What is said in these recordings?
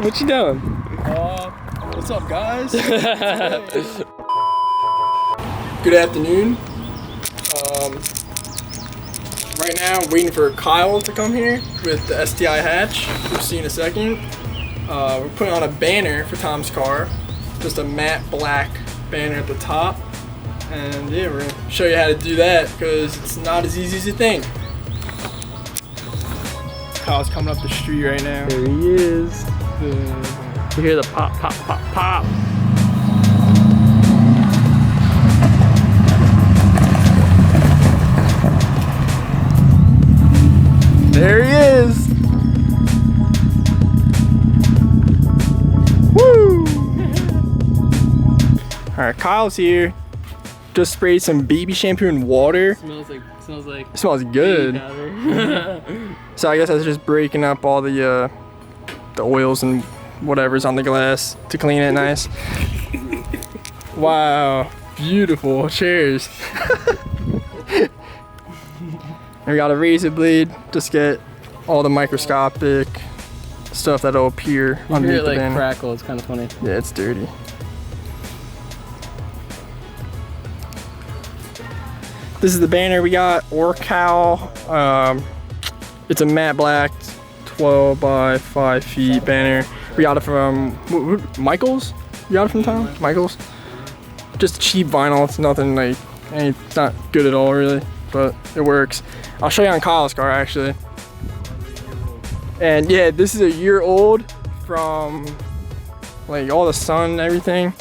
What you doing? What's up, guys? Good afternoon. Right now, I'm waiting for Kyle to come here with the STI hatch. We'll see in a second. We're putting on a banner for Tom's car. Just a matte black banner at the top. And yeah, we're gonna show you how to do that because it's not as easy as you think. Kyle's coming up the street right now. There he is. You hear the pop, pop, pop, pop. There he is. Woo! All right, Kyle's here. Just sprayed some baby shampoo and water. Smells like. It smells good. So I guess I was just breaking up all the oils and whatever's on the glass to clean it nice. Wow, beautiful. Cheers. And we got a razor blade. Just get all the microscopic stuff that'll appear You underneath hear it the like banner. crackle. It's kind of funny. Yeah, it's dirty. This is the banner we got, Orcal. It's a matte black 12 by 5 feet banner. We got it from Michaels? You got it from Tom? Michaels? Just cheap vinyl. It's nothing like, it's not good at all really, but it works. I'll show you on Kyle's car actually. And yeah, this is a year old from like all the sun and everything.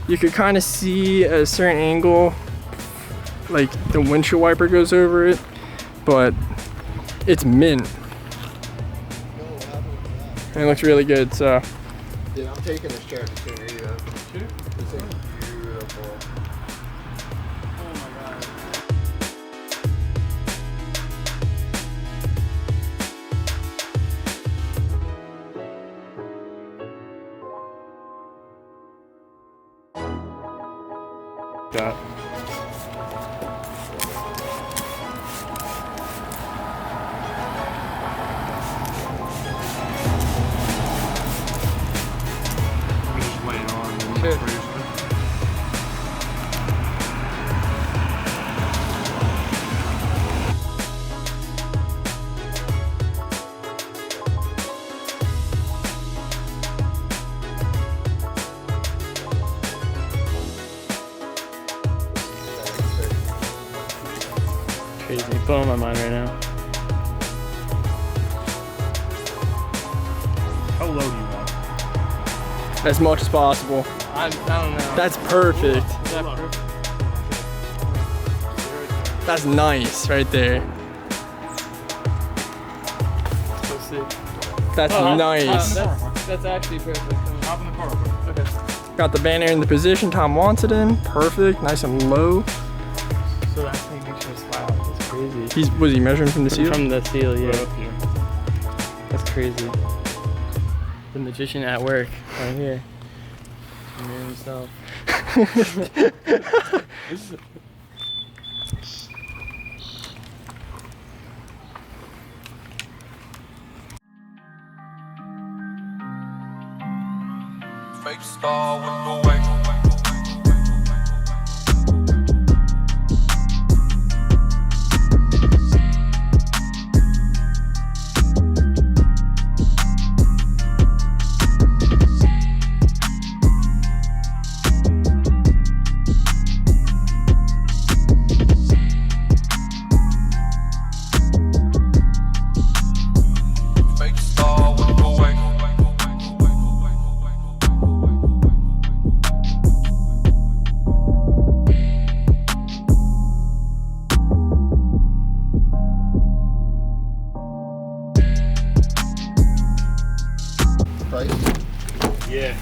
You could kind of see at a certain angle like the windshield wiper goes over it, but it's mint and it looks really good. So dude, I'm taking this chair to sooner you. This thing's beautiful. Oh my god. that. Just lay it on and Sure. freeze it. Crazy. Blowing my mind right now. How low do you want? As much as possible. I don't know. That's perfect. Is that perfect? That's nice right there. So sick. That's Oh, nice. That's actually perfect. Hop in the car real quick. Okay. Got the banner in the position Tom wants it in. Perfect. Nice and low. So that thing makes me smile. That's crazy. Was he measuring from the seal? From the seal, yeah. Right up here. That's crazy. The magician at work, right here. The man himself. Fake star with the way. Fake star with the way. Price? Yeah.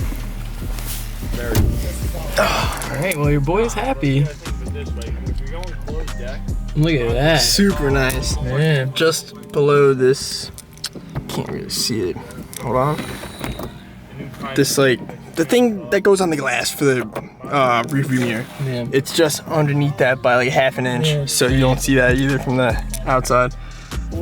Alright, well your boy's happy. I think of it this way. If you're going closed deck, Look at that. Super nice. Man. Just below this, can't really see it. Hold on. This like the thing that goes on the glass for the rearview mirror. Yeah. It's just underneath that by like half an inch, Yeah. so you don't see that either from the outside.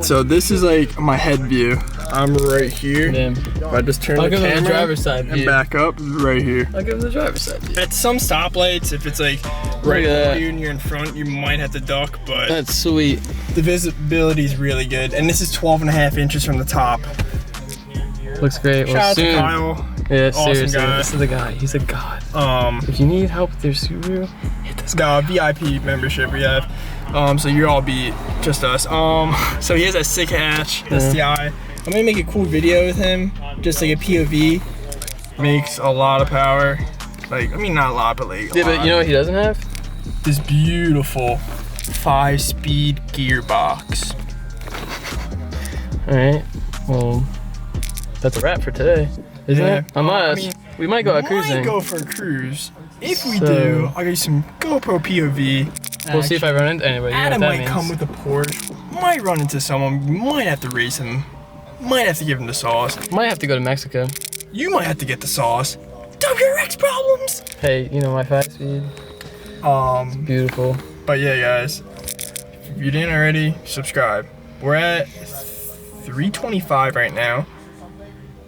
So this is like my head view I'm right here. Damn. If I just turn I'll the give him the camera driver's side and view. back up, right here. I'll give him the driver's side view. At some stoplights, if it's like right at that. below you and you're in front, you might have to duck, but That's sweet. the visibility is really good. And this is 12.5 inches from the top. Looks great. Shout Well, out to soon. Kyle. Yeah, Awesome seriously. guy. This is the guy. He's a god. If you need help with your Subaru, hit this guy. The VIP membership we have. So you all be just us. So he has that sick hatch, STI. I'm gonna make a cool video with him, just like a POV. Makes a lot of power. Like, I mean, not a lot, but like. Yeah, but you know what he doesn't have? This beautiful 5-speed gearbox. All right. Well, that's a wrap for today, isn't Yeah. it? Unless I mean, we might go out cruising. Might go for a cruise. If we So- do, I'll get you some GoPro POV. We'll see if I run into anybody. You know Adam what might that means. come with a Porsche. Might run into someone. Might have to race him. Might have to give him the sauce. Might have to go to Mexico. You might have to get the sauce. WRX problems. Hey, you know my 5-speed. Beautiful. But yeah, guys, if you didn't already, subscribe. We're at 325 right now.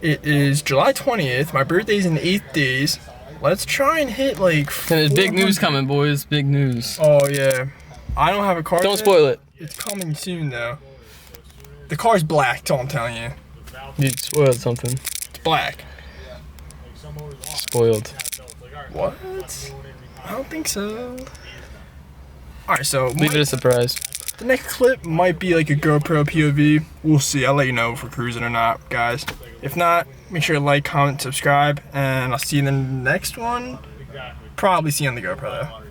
It is July 20th. My birthday's in 8 days. Let's try and hit like. And there's big 400. news coming, boys. Big news. Oh yeah, I don't have a car. Don't yet. spoil it. It's coming soon though. The car's black. That's all I'm telling you. You spoiled something. It's black. Spoiled. What? I don't think so. Alright, so Leave it a surprise. the next clip might be like a GoPro POV. We'll see. I'll let you know if we're cruising or not, guys. If not, make sure to like, comment, subscribe, and I'll see you in the next one. Probably see you on the GoPro though.